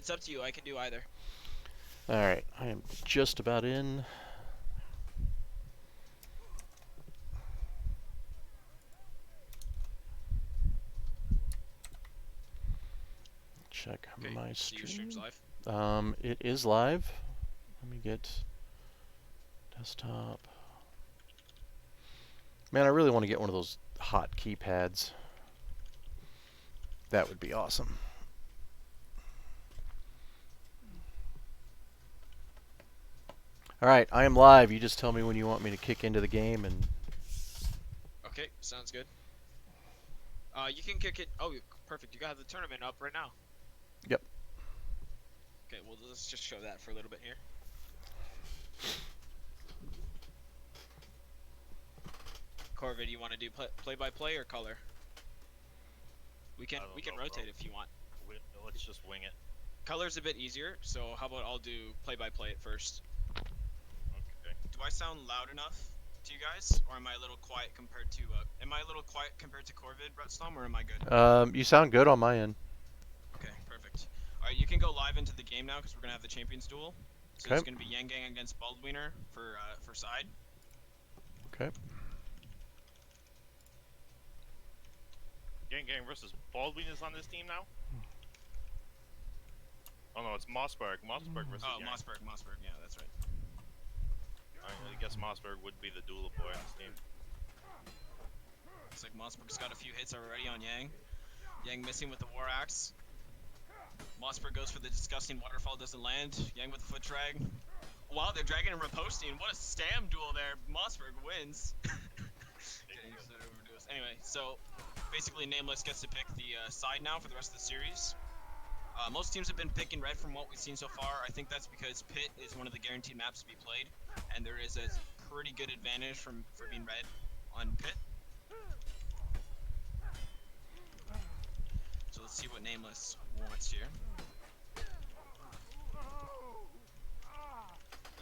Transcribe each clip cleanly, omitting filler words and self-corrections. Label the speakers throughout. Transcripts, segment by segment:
Speaker 1: It's up to you. I can do either.
Speaker 2: Alright, I am just about in. Check
Speaker 1: Okay,
Speaker 2: my
Speaker 1: so your stream's
Speaker 2: stream.
Speaker 1: live.
Speaker 2: It is live. Let me get desktop. Man, I really want to get one of those hot keypads. That would be awesome. Alright, I am live. You just tell me when you want me to kick into the game and
Speaker 1: Okay, sounds good. You can kick it. Oh, perfect. You got the tournament up right now.
Speaker 2: yep.
Speaker 1: Okay, well let's just show that for a little bit here. Corvid, you want to do play by play or color? We can
Speaker 3: I don't know, bro.
Speaker 1: rotate if you want.
Speaker 3: Let's just wing it.
Speaker 1: Color's a bit easier, so how about I'll do play by play at first.
Speaker 3: Okay.
Speaker 1: Do I sound loud enough to you guys, or am I a little quiet compared to Corvid, Brutstorm, or am I good?
Speaker 2: You sound good on my end.
Speaker 1: Okay, perfect. All right, you can go live into the game now because we're gonna have the champions duel. So
Speaker 2: Okay.
Speaker 1: it's gonna be Yang Gang against Baldwiner for side.
Speaker 2: Okay.
Speaker 3: Gang versus Baldwin is on this team now? Oh no, it's Mossberg. Mossberg versus
Speaker 1: Oh,
Speaker 3: Yang.
Speaker 1: Mossberg. Yeah, that's right.
Speaker 3: I guess Mossberg would be the duel boy on this team.
Speaker 1: Looks like Mossberg's got a few hits already on Yang. Yang missing with the War Axe. Mossberg goes for the disgusting waterfall, doesn't land. Yang with the foot drag. Wow, they're dragging and riposting. What a stam duel there. Mossberg wins. Anyway, so basically Nameless gets to pick the side now for the rest of the series. Most teams have been picking red from what we've seen so far. I think that's because Pit is one of the guaranteed maps to be played, and there is a pretty good advantage for being red on Pit. So let's see what Nameless wants here.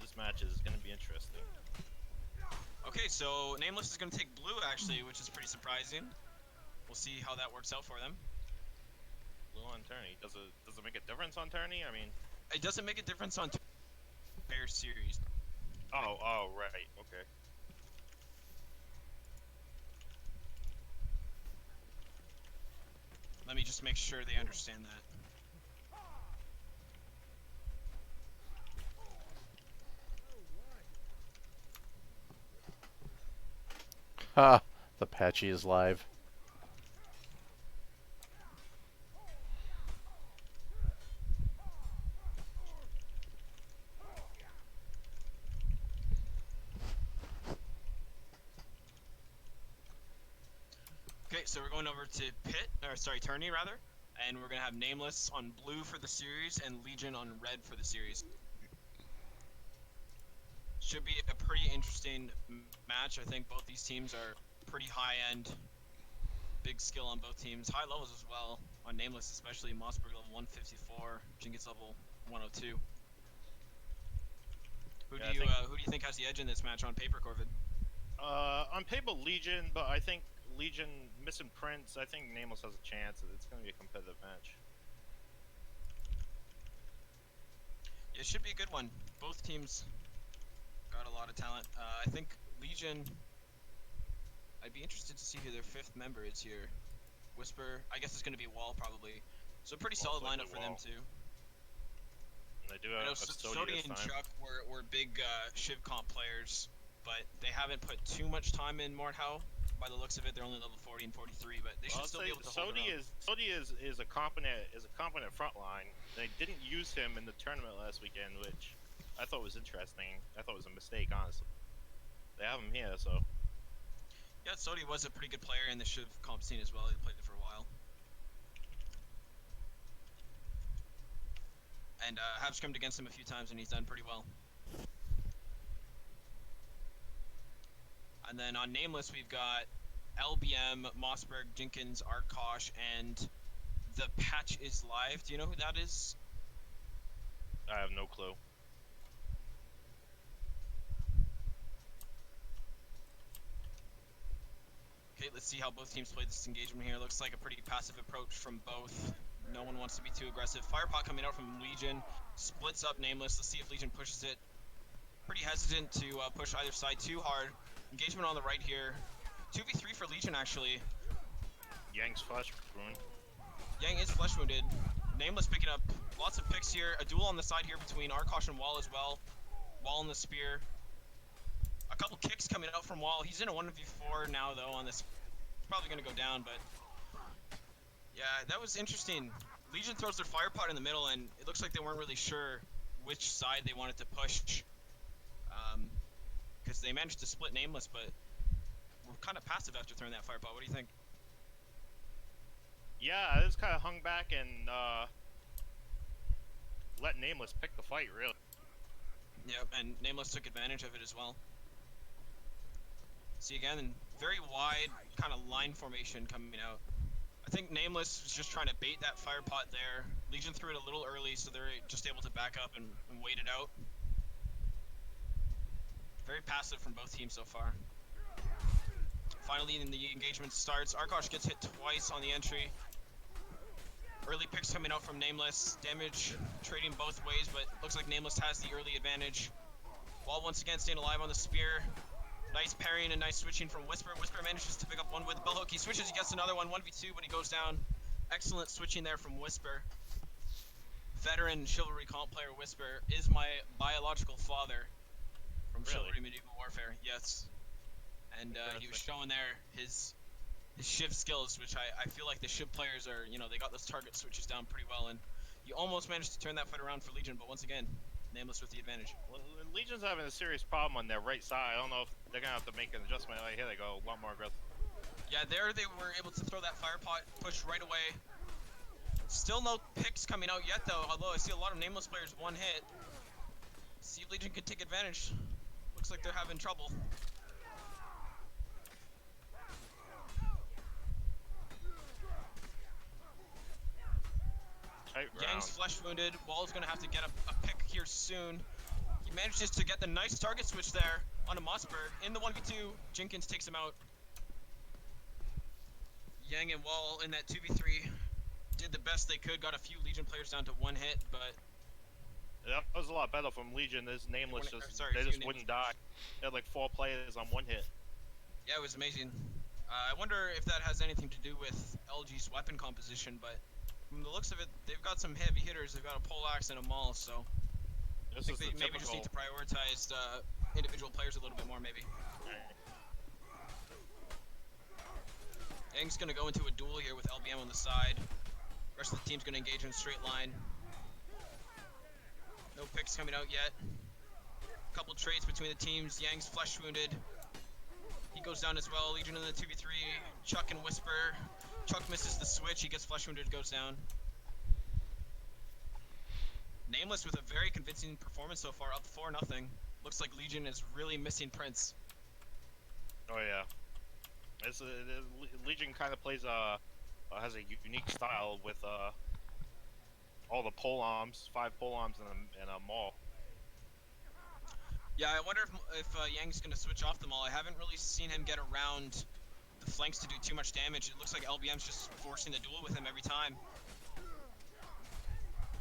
Speaker 3: This match is going to be interesting.
Speaker 1: Okay, so Nameless is going to take blue actually, which is pretty surprising. We'll see how that works out for them.
Speaker 3: Blue on tourney. Does it make a difference on tourney? I mean,
Speaker 1: it doesn't make a difference on pair series.
Speaker 3: Oh, right. Okay.
Speaker 1: Let me just make sure they understand that.
Speaker 2: Ha! The Patchy is live.
Speaker 1: Okay, so we're going over to Tourney rather, and we're gonna have Nameless on blue for the series and Legion on red for the series. Should be a pretty interesting match. I think both these teams are pretty high-end, big skill on both teams, high levels as well. On Nameless, especially Mossberg level 154, Jinkins level 102. Who do you think has the edge in this match on paper, Corvid?
Speaker 3: On paper Legion, but I think Legion missing Prince. I think Nameless has a chance. It's going to be a competitive match.
Speaker 1: It should be a good one. Both teams got a lot of talent. I think Legion. I'd be interested to see who their fifth member is here. Whisper. I guess it's going to be Wall probably. So a pretty solid lineup for them too.
Speaker 3: And they do have
Speaker 1: Sodi and Chuck were big Shiv comp players, but they haven't put too much time in Mordhau. By the looks of it, they're only level 40 and 43, but they should still be able to hold their own.
Speaker 3: Sodi is a competent front line. They didn't use him in the tournament last weekend, which I thought was interesting. I thought it was a mistake, honestly. They have him here, so.
Speaker 1: Yeah, Sodi was a pretty good player in the Shiv comp scene as well. He played it for a while. And have scrimmed against him a few times, and he's done pretty well. And then on Nameless, we've got LBM, Mossberg, Jinkins, Arkosh, and the Patch is live. Do you know who that is?
Speaker 3: I have no clue.
Speaker 1: Okay, let's see how both teams play this engagement here. Looks like a pretty passive approach from both. No one wants to be too aggressive. Firepot coming out from Legion. Splits up Nameless. Let's see if Legion pushes it. Pretty hesitant to push either side too hard. Engagement on the right here. 2v3 for Legion, actually.
Speaker 3: Yang's flash ruined.
Speaker 1: Yang is flesh wounded. Nameless picking up lots of picks here. A duel on the side here between Arkosh and Wall as well. Wall and the spear. A couple kicks coming out from Wall. He's in a 1v4 now, though, on this. He's probably going to go down, but... Yeah, that was interesting. Legion throws their firepot in the middle, and it looks like they weren't really sure which side they wanted to push. Because they managed to split Nameless, but were kind of passive after throwing that firepot. What do you think?
Speaker 3: Yeah, I just kind of hung back and let Nameless pick the fight, really.
Speaker 1: Yep, and Nameless took advantage of it as well. See again, very wide kind of line formation coming out. I think Nameless was just trying to bait that firepot there. Legion threw it a little early, so they're just able to back up and wait it out. Very passive from both teams so far. Finally, the engagement starts. Arkosh gets hit twice on the entry. Early picks coming out from Nameless. Damage trading both ways, but looks like Nameless has the early advantage. Wall once again staying alive on the spear. Nice parrying and nice switching from Whisper. Whisper manages to pick up one with the bellhook. He switches, he gets another one, 1v2, but he goes down. Excellent switching there from Whisper. Veteran Chivalry comp player Whisper is my biological father from
Speaker 3: Really?
Speaker 1: Chivalry Medieval Warfare. Yes. And he was showing there his shiv skills, which I feel like the shiv players are, you know, they got those target switches down pretty well, and he almost managed to turn that fight around for Legion, but once again, Nameless with the advantage.
Speaker 3: Well, Legion's having a serious problem on their right side. I don't know if they're gonna have to make an adjustment. Like here, they go a lot more aggressive.
Speaker 1: Yeah, there they were able to throw that firepot, push right away. Still no picks coming out yet, though, although I see a lot of Nameless players one hit. See if Legion could take advantage. Looks like they're having trouble. Yang's flesh wounded. Wall's gonna have to get a pick here soon. He manages to get the nice target switch there onto Mossberg. In the 1v2, Jenkins takes him out. Yang and Wall in that 2v3 did the best they could. Got a few Legion players down to one hit, but
Speaker 3: that was a lot better from Legion. This Nameless they just wouldn't die. They had like 4 players on one hit.
Speaker 1: Yeah, it was amazing. I wonder if that has anything to do with LG's weapon composition, but from the looks of it, they've got some heavy hitters. They've got a poleaxe and a maul, so I think they maybe just need to prioritize individual players a little bit more, maybe. Yang's gonna go into a duel here with LBM on the side. Rest of the team's gonna engage in a straight line. No picks coming out yet. Couple trades between the teams. Yang's flesh wounded. He goes down as well. Legion in the 2v3. Chuck and Whisper. Chuck misses the switch. He gets flesh wounded, goes down. Nameless with a very convincing performance so far, up 4-0. Looks like Legion is really missing Prince.
Speaker 3: Oh yeah. Legion kind of plays has a unique style with all the pole arms, 5 pole arms and a maul.
Speaker 1: Yeah, I wonder if Yang's gonna switch off the maul. I haven't really seen him get around the flanks to do too much damage. It looks like LBM's just forcing the duel with him every time.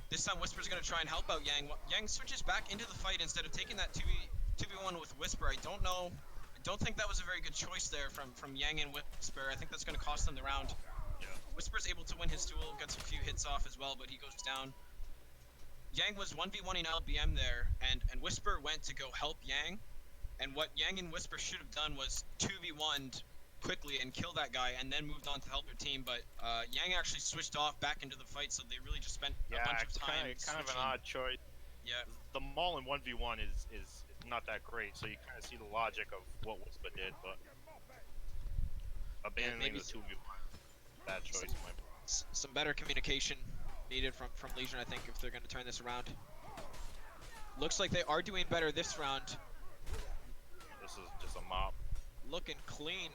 Speaker 1: This time Whisper's gonna try and help out Yang. Yang switches back into the fight instead of taking that 2v1 with Whisper. I don't think that was a very good choice there from Yang and Whisper. I think that's gonna cost them the round.
Speaker 3: Yeah.
Speaker 1: Whisper's able to win his duel, gets a few hits off as well, but he goes down. Yang was 1v1ing LBM there, and Whisper went to go help Yang. And what Yang and Whisper should have done was 2v1'd quickly and kill that guy, and then moved on to help their team. But Yang actually switched off back into the fight, so they really just spent a bunch of time
Speaker 3: kind of an odd choice.
Speaker 1: Yeah.
Speaker 3: The maul in 1v1 is not that great, so you kind of see the logic of what Whisper did, but abandoning the 2v1, bad choice.
Speaker 1: Some better communication needed from Legion, I think, if they're going to turn this around. Looks like they are doing better this round.
Speaker 3: This is just a mop.
Speaker 1: Looking clean.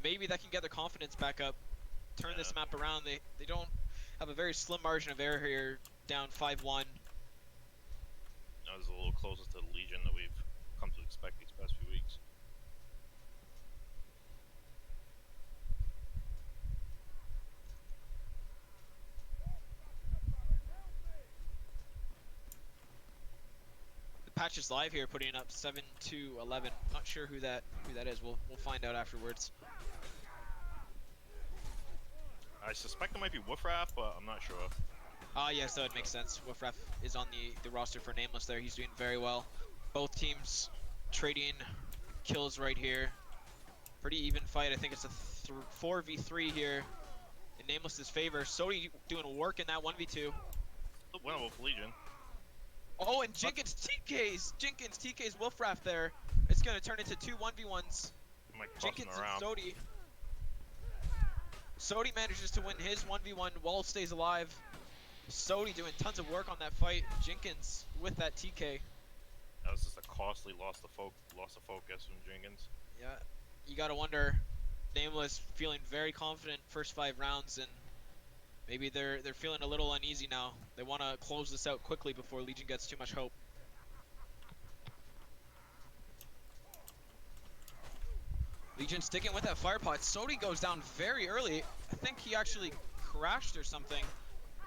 Speaker 1: Maybe that can get their confidence back up. Turn this map around. They don't have a very slim margin of error here, down 5-1.
Speaker 3: That was a little closer to the Legion that we've come to expect these past few weeks.
Speaker 1: Patches Live here putting up 7-11. Not sure who that is. We'll find out afterwards.
Speaker 3: I suspect it might be Wolfrath, but I'm not sure.
Speaker 1: Yes, that would make sense. Wolfrath is on the roster for Nameless there. He's doing very well. Both teams trading kills right here. Pretty even fight. I think it's a 4v3 here in Nameless's favor. Sodi doing work in that 1v2.
Speaker 3: Still winnable for Legion.
Speaker 1: Oh, and Jenkins TK's Wolfrath there. It's going to turn into two 1v1s. Jenkins and
Speaker 3: Around.
Speaker 1: Sodi. Sodi manages to win his 1v1. Wall stays alive. Sodi doing tons of work on that fight. Jenkins with that TK.
Speaker 3: That was just a costly loss of focus from Jenkins.
Speaker 1: Yeah, you gotta wonder. Nameless feeling very confident first 5 rounds, and maybe they're feeling a little uneasy now. They want to close this out quickly before Legion gets too much hope. Legion sticking with that fire pot. Sodi goes down very early. I think he actually crashed or something.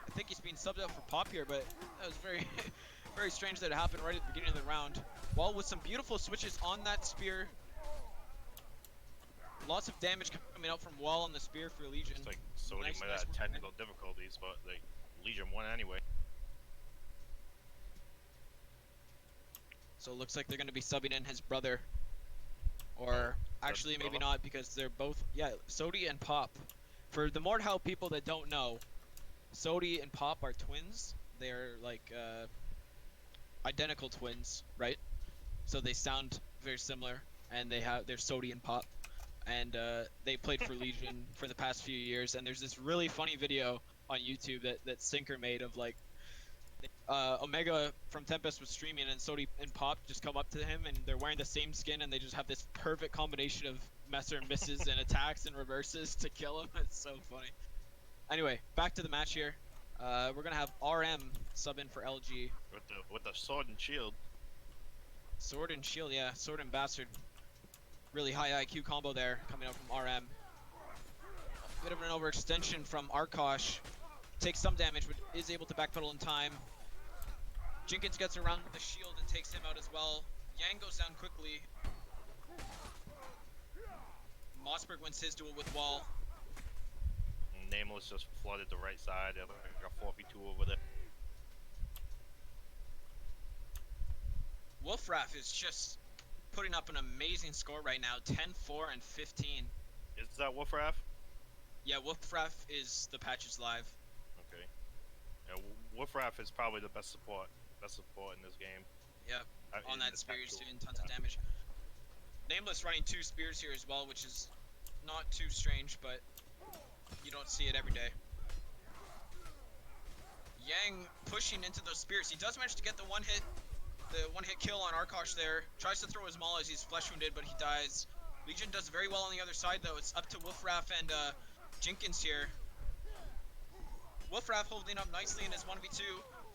Speaker 1: I think he's being subbed out for Pop here, but that was very, very strange that it happened right at the beginning of the round. Wall with some beautiful switches on that spear. Lots of damage coming out from Wall on the spear for Legion.
Speaker 3: It's like Sodi might have technical difficulties, but like Legion won anyway.
Speaker 1: So it looks like they're going to be subbing in his brother. Or actually maybe not, because they're both, yeah, Sodi and Pop. For the Mordhau people that don't know, Sodi and Pop are twins. They're like identical twins, right? So they sound very similar, and they're Sodi and Pop, and they played for Legion for the past few years. And there's this really funny video on YouTube that Sinker made of like Omega from Tempest was streaming, and Sodi and Pop just come up to him, and they're wearing the same skin, and they just have this perfect combination of messer misses and attacks and reverses to kill him. It's so funny. Anyway, back to the match here. We're gonna have RM sub in for LG.
Speaker 3: With the sword and shield.
Speaker 1: Sword and shield, yeah. Sword and bastard. Really high IQ combo there coming out from RM. Bit of an overextension from Arkosh. Takes some damage, but is able to backpedal in time. Jenkins gets around with the shield and takes him out as well. Yang goes down quickly. Mossberg wins his duel with Wall.
Speaker 3: Nameless just flooded the right side. They have like a 4v2 over there.
Speaker 1: Wolfrath is just putting up an amazing score right now. 10-4 and 15.
Speaker 3: Is that Wolfrath?
Speaker 1: Yeah, Wolfrath is the Patches Live.
Speaker 3: Okay. Yeah, Wolfrath is probably the best support in this game.
Speaker 1: Yeah, on that spear he's doing tons of damage. Nameless running 2 spears here as well, which is not too strange, but you don't see it every day. Yang pushing into those spears. He does manage to get the one hit kill on Arkosh there. Tries to throw his maul as he's flesh wounded, but he dies. Legion does very well on the other side though. It's up to Wolfrath and Jenkins here. Wolfrath holding up nicely in his 1v2.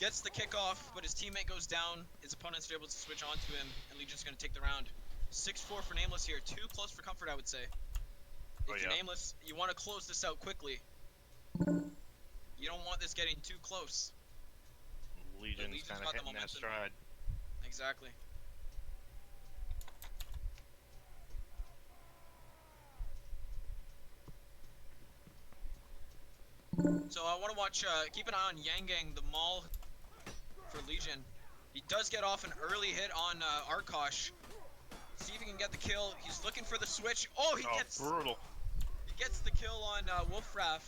Speaker 1: Gets the kickoff, but his teammate goes down. His opponents are able to switch onto him, and Legion's going to take the round. 6-4 for Nameless here. Too close for comfort, I would say. If you're Nameless, you want to close this out quickly. You don't want this getting too close.
Speaker 3: Legion's kind of hitting that stride.
Speaker 1: Exactly. So I want to watch, keep an eye on Yangang, the Maul for Legion. He does get off an early hit on Arkosh. See if he can get the kill. He's looking for the switch. Oh, he gets
Speaker 3: brutal.
Speaker 1: He gets the kill on Wolfrath,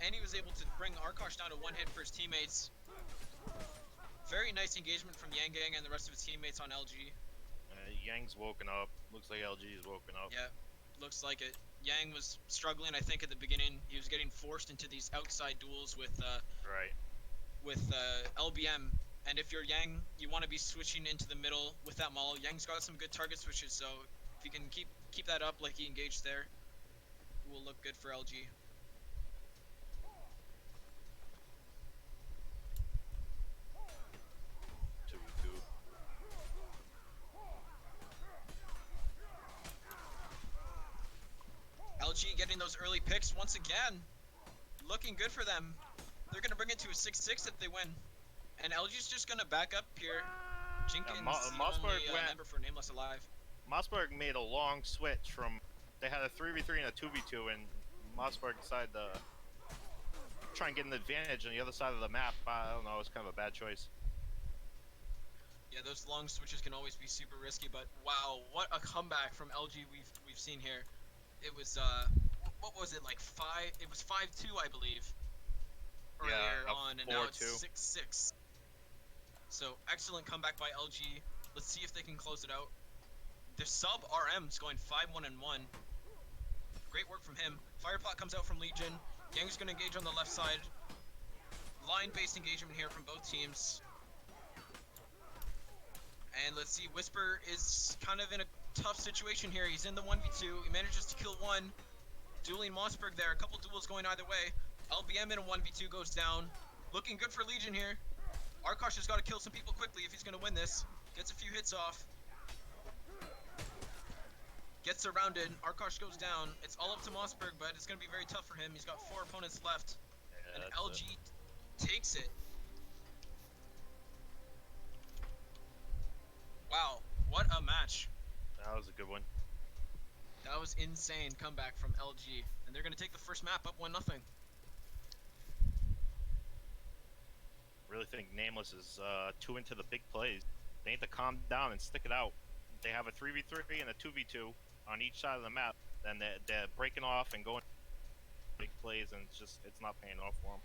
Speaker 1: and he was able to bring Arkosh down to 1 hit for his teammates. Very nice engagement from Yangang and the rest of his teammates on LG.
Speaker 3: Yang's woken up. Looks like LG's woken up.
Speaker 1: Yeah, looks like it. Yang was struggling, I think, at the beginning. He was getting forced into these outside duels with LBM. And if you're Yang, you want to be switching into the middle with that Maul. Yang's got some good target switches, so if you can keep that up like he engaged there, it will look good for LG. LG getting those early picks once again. Looking good for them. They're going to bring it to a 6-6 if they win. And LG's just going to back up here. Jenkins, the
Speaker 3: Mossberg
Speaker 1: only
Speaker 3: went.
Speaker 1: member for Nameless alive.
Speaker 3: Mossberg made a long switch from. They had a 3v3 and a 2v2, and Mossberg decided to try and get an advantage on the other side of the map. I don't know, it was kind of a bad choice.
Speaker 1: Yeah, those long switches can always be super risky, but wow, what a comeback from LG we've seen here. It was what was it, like 5? It was 5-2, I believe, earlier
Speaker 3: Yeah,
Speaker 1: on, and now it's
Speaker 3: 4-2.
Speaker 1: 6-6. So excellent comeback by LG. Let's see if they can close it out. The sub RM's going 5-1-1. Great work from him. Firepot comes out from Legion. Yang's gonna engage on the left side. Line-based engagement here from both teams. And let's see, Whisper is kind of in a tough situation here. He's in the 1v2. He manages to kill one. Dueling Mossberg there. A couple duels going either way. LBM in a 1v2 goes down. Looking good for Legion here. Arkosh has got to kill some people quickly if he's going to win this. Gets a few hits off. Gets surrounded. Arkosh goes down. It's all up to Mossberg, but it's going to be very tough for him. He's got 4 opponents left.
Speaker 3: Yeah,
Speaker 1: And
Speaker 3: that's
Speaker 1: LG
Speaker 3: it.
Speaker 1: takes it. Wow, what a match.
Speaker 3: That was a good one.
Speaker 1: That was insane comeback from LG. And they're going to take the first map up 1-0.
Speaker 3: Really think Nameless is too into the big plays. They need to calm down and stick it out. They have a 3v3 and a 2v2 on each side of the map, and they're breaking off and going big plays, and it's not paying off for them.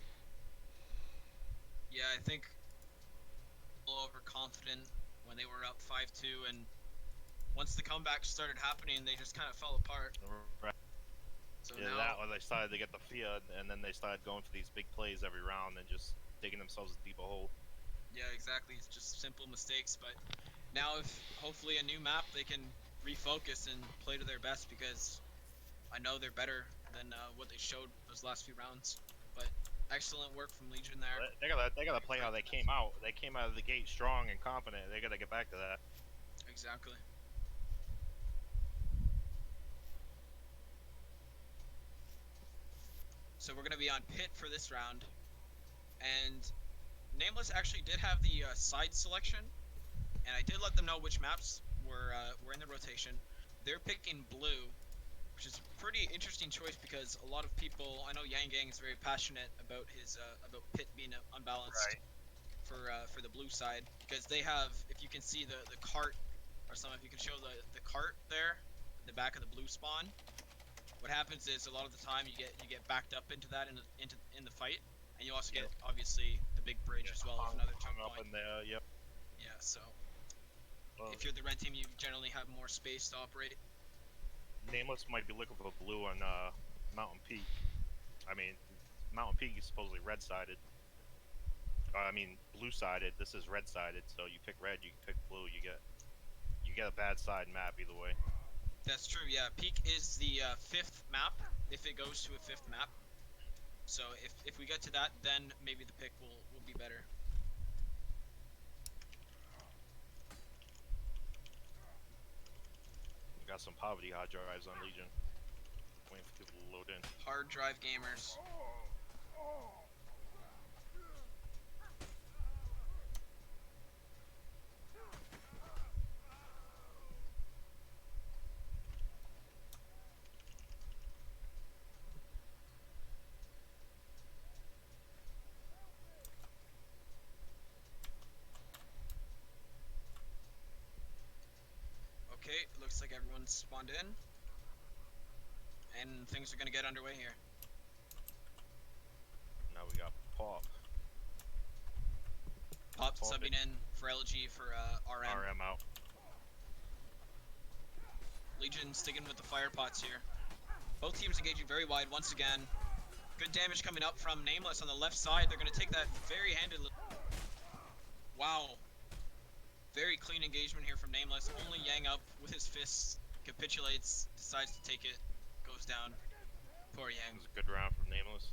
Speaker 1: Yeah, I think a little overconfident when they were up 5-2, and once the comeback started happening, they just kind of fell apart.
Speaker 3: Right.
Speaker 1: So
Speaker 3: Yeah,
Speaker 1: now,
Speaker 3: that or they started to get the fear, and then they started going for these big plays every round and just digging themselves a deeper hole.
Speaker 1: yeah, exactly. It's just simple mistakes. But now, if hopefully a new map, they can refocus and play to their best, because I know they're better than what they showed those last few rounds. But excellent work from Legion there.
Speaker 3: They gotta play how they came out. They came out of the gate strong and confident. They gotta get back to that.
Speaker 1: Exactly. So we're going to be on pit for this round. And Nameless actually did have the side selection, and I did let them know which maps were in the rotation. They're picking blue, which is a pretty interesting choice because a lot of people, I know Yang Gang is very passionate about his about pit being unbalanced.
Speaker 3: Right.
Speaker 1: For the blue side, because they have, if you can see the cart, or some, if you can show the cart there, the back of the blue spawn. What happens is a lot of the time you get backed up into that in the fight, and you also get obviously the big bridge as well, with another choke
Speaker 3: up
Speaker 1: point.
Speaker 3: in there. Yep.
Speaker 1: Yeah, so
Speaker 3: Well,
Speaker 1: if you're the red team, you generally have more space to operate.
Speaker 3: Nameless might be looking for blue on Mountain Peak. I mean, Mountain Peak is supposedly red-sided. I mean, blue-sided. This is red-sided. So you pick red, you pick blue. You get a bad side map either way.
Speaker 1: That's true. Yeah, Peak is the 5th map if it goes to a 5th map. So if we get to that, then maybe the pick will be better.
Speaker 3: We got some poverty hard drives on Legion. Waiting for people to load in.
Speaker 1: Hard drive gamers. Okay, it looks like everyone's spawned in, and things are gonna get underway here.
Speaker 3: Now we got Pop.
Speaker 1: Pop
Speaker 3: Pop
Speaker 1: subbing in for LG for RM.
Speaker 3: RM out.
Speaker 1: Legion sticking with the fire pots here. Both teams engaging very wide once again. Good damage coming up from Nameless on the left side. They're going to take that very handedly. Wow. Very clean engagement here from Nameless. Only Yang up with his fists. Capitulates. Decides to take it. Goes down. Poor
Speaker 3: It
Speaker 1: Yang.
Speaker 3: was a good round from Nameless.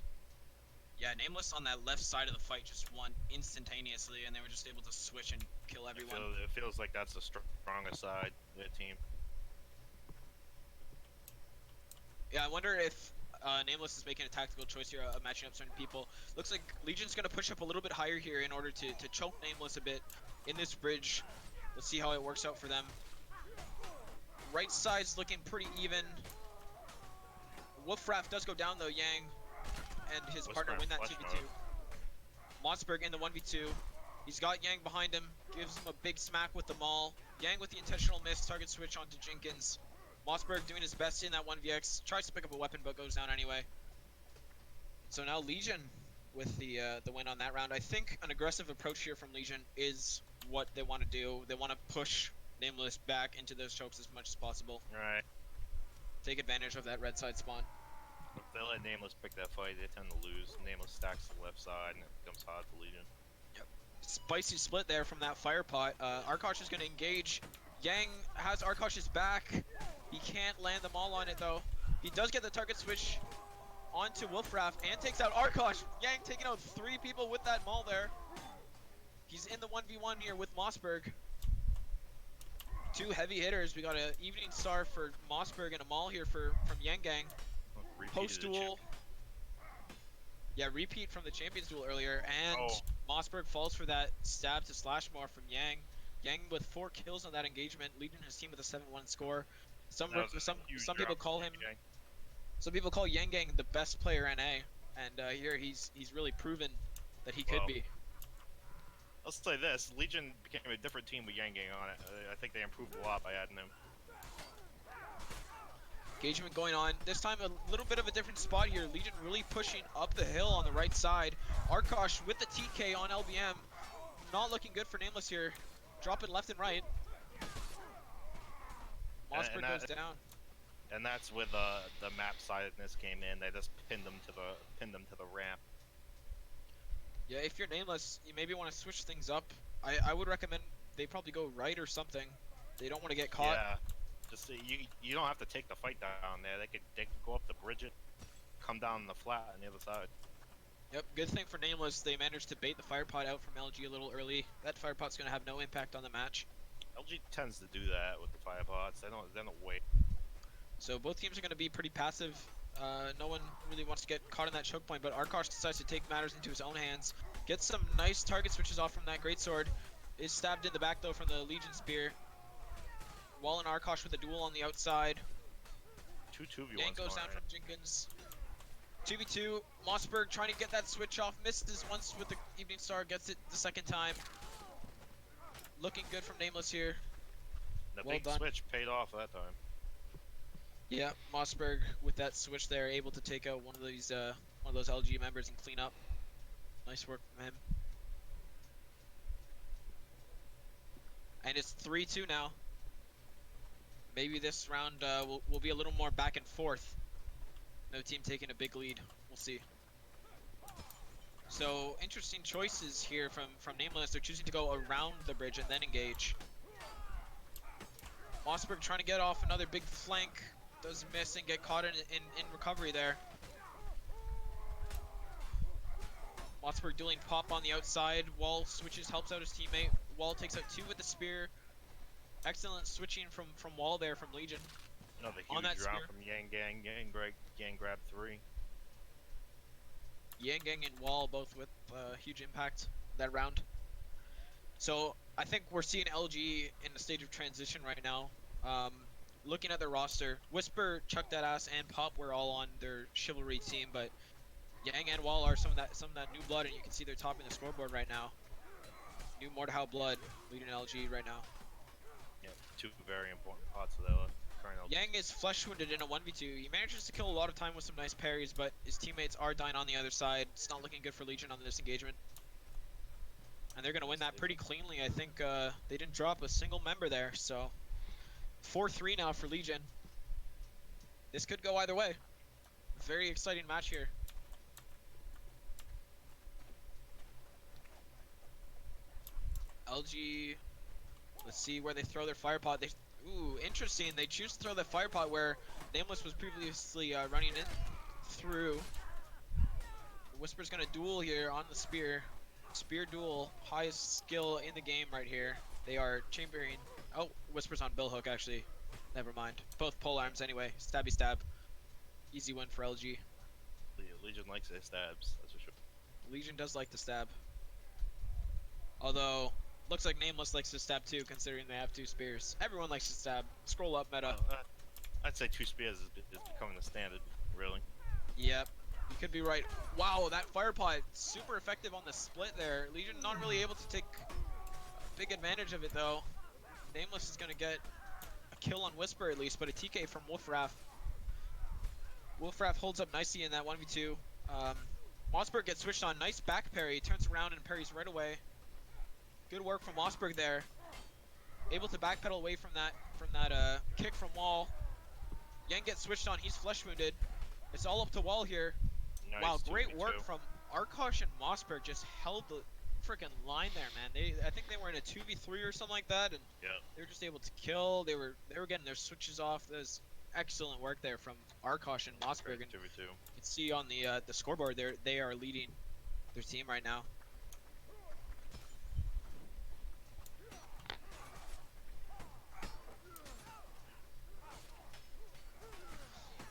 Speaker 1: Yeah, Nameless on that left side of the fight just won instantaneously, and they were just able to switch and kill everyone.
Speaker 3: It feels like that's the stronger side of their team.
Speaker 1: Yeah, I wonder if Nameless is making a tactical choice here, matching up certain people. Looks like Legion's going to push up a little bit higher here in order to choke Nameless a bit in this bridge. Let's see how it works out for them. Right side's looking pretty even. Wolfraff does go down though, Yang and his partner win that 2v2. Mossberg in the 1v2. He's got Yang behind him, gives him a big smack with the maul. Yang with the intentional miss, target switch onto Jenkins. Mossberg doing his best in that 1vx, tries to pick up a weapon but goes down anyway. So now Legion with the win on that round. I think an aggressive approach here from Legion is what they want to do. They want to push Nameless back into those chokes as much as possible.
Speaker 3: Right.
Speaker 1: Take advantage of that red side spawn.
Speaker 3: If they let Nameless pick that fight, they tend to lose. Nameless stacks the left side and it becomes hard for Legion.
Speaker 1: Spicy split there from that fire pot. Arkosh is going to engage. Yang has Arkosh's back. He can't land them all on it though. He does get the target switch onto Wolfraff and takes out Arkosh. Yang taking out 3 people with that maul there. He's in the 1v1 here with Mossberg. 2 heavy hitters. We got an Evening Star for Mossberg and a maul here from Yang Gang. Post duel. Yeah, repeat from the Champions duel earlier, and Mossberg falls for that stab to Slashmore from Yang. Yang with 4 kills on that engagement, leading his team with a 7-1 score. Some people call him. Some people call Yang Gang the best player NA, and here he's really proven that he could be.
Speaker 3: Let's say this: Legion became a different team with Yang Gang on it. I think they improved a lot by adding him.
Speaker 1: Engagement going on. This time a little bit of a different spot here. Legion really pushing up the hill on the right side. Arkosh with the TK on LBM. Not looking good for Nameless here. Dropping left and right. Mossberg goes down.
Speaker 3: And that's where the map sidedness came in. They just pinned them to the ramp.
Speaker 1: Yeah, if you're Nameless, you maybe want to switch things up. I would recommend they probably go right or something. They don't want to get caught.
Speaker 3: Yeah. Just you don't have to take the fight down there. They could go up the bridge, come down the flat on the other side.
Speaker 1: Yep, good thing for Nameless, they managed to bait the fire pot out from LG a little early. That fire pot's gonna have no impact on the match.
Speaker 3: LG tends to do that with the fire pots. They don't wait.
Speaker 1: So both teams are gonna be pretty passive. No one really wants to get caught in that choke point, but Arkosh decides to take matters into his own hands. Gets some nice target switches off from that greatsword. Is stabbed in the back though from the Legion spear. Wall and Arkosh with a duel on the outside.
Speaker 3: 2v1.
Speaker 1: Yang goes down from Jenkins. 2v2. Mossberg trying to get that switch off. Misses once with the Evening Star. Gets it the second time. Looking good from Nameless here.
Speaker 3: The
Speaker 1: Well
Speaker 3: big
Speaker 1: done.
Speaker 3: switch paid off that time.
Speaker 1: Yeah, Mossberg with that switch there, able to take out one of those LG members and clean up. Nice work from him. And it's 3-2 now. Maybe this round will be a little more back and forth. No team taking a big lead. We'll see. So interesting choices here from Nameless. They're choosing to go around the bridge and then engage. Mossberg trying to get off another big flank. Does miss and get caught in recovery there. Mossberg dueling pop on the outside. Wall switches, helps out his teammate. Wall takes out 2 with the spear. Excellent switching from Wall there from Legion.
Speaker 3: Another
Speaker 1: On that
Speaker 3: huge round
Speaker 1: spear.
Speaker 3: from Yang Gang. Yang grabbed 3.
Speaker 1: Yang Gang and Wall both with huge impact that round. So I think we're seeing LG in the stage of transition right now. Looking at their roster, Whisper, Chuck That Ass, and Pop were all on their Chivalry team, but Yang and Wall are some of that new blood, and you can see they're topping the scoreboard right now. New Mordhau blood leading LG right now.
Speaker 3: Yeah, 2 very important pots of the current LG.
Speaker 1: Yang is flesh wounded in a 1v2. He manages to kill a lot of time with some nice parries, but his teammates are dying on the other side. It's not looking good for Legion on this engagement. And they're going to win that pretty cleanly. I think they didn't drop a single member there, so 4-3 now for Legion. This could go either way. Very exciting match here. LG, let's see where they throw their fire pot. Ooh, interesting. They choose to throw the fire pot where Nameless was previously running in through. Whisper's gonna duel here on the spear. Spear duel, highest skill in the game right here. They are chambering. Oh, Whisper's on bill hook actually. Never mind. Both pole arms anyway. Stabby stab. Easy win for LG.
Speaker 3: Legion likes their stabs, that's for sure.
Speaker 1: Legion does like the stab. Although, Looks like Nameless likes to stab too, considering they have 2 spears. Everyone likes to stab. Scroll up meta.
Speaker 3: I'd say 2 spears is becoming the standard, really.
Speaker 1: Yep. You could be right. Wow, that fire pot super effective on the split there. Legion not really able to take a big advantage of it though. Nameless is gonna get a kill on Whisper at least, but a TK from Wolfraff. Wolfraff holds up nicely in that 1v2. Mossberg gets switched on. Nice back parry. Turns around and parries right away. Good work from Mossberg there. Able to backpedal away from that kick from Wall. Yang gets switched on. He's flesh wounded. It's all up to Wall here.
Speaker 3: Nice,
Speaker 1: Wow, great
Speaker 3: 2v2.
Speaker 1: work from Arkosh and Mossberg. Just held the freaking line there, man. I think they were in a 2v3 or something like that, and
Speaker 3: Yeah.
Speaker 1: they were just able to kill. They were getting their switches off. That was excellent work there from Arkosh and Mossberg. And
Speaker 3: 2v2.
Speaker 1: you can see on the scoreboard they are leading their team right now.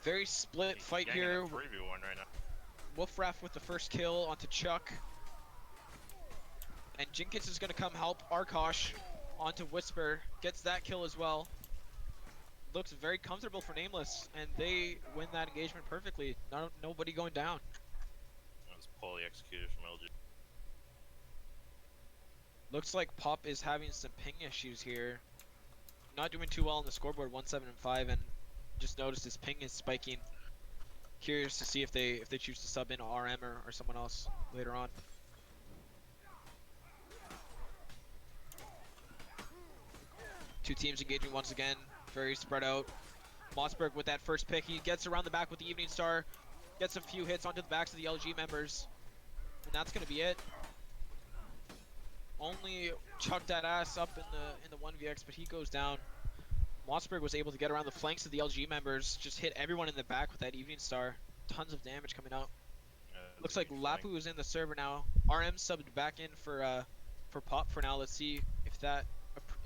Speaker 1: Very split fight
Speaker 3: Yang
Speaker 1: here.
Speaker 3: in a 3v1 right now.
Speaker 1: Wolfraff with the first kill onto Chuck. And Jinkins is going to come help Arkosh onto Whisper. Gets that kill as well. Looks very comfortable for Nameless, and they win that engagement perfectly. Nobody going down.
Speaker 3: That was poorly executed from LG.
Speaker 1: Looks like Pop is having some ping issues here. Not doing too well on the scoreboard, 1-7 and 5, and just noticed his ping is spiking. Curious to see if they choose to sub in RM or someone else later on. Two teams engaging once again, very spread out. Mossberg with that first pick, he gets around the back with the Evening Star, gets a few hits onto the backs of the LG members, and that's gonna be it. Only chucked that ass up in the 1vx, but he goes down. Mossberg was able to get around the flanks of the LG members, just hit everyone in the back with that Evening Star. Tons of damage coming out. Looks like Lapu is in the server now. RM subbed back in for Pop for now. Let's see if that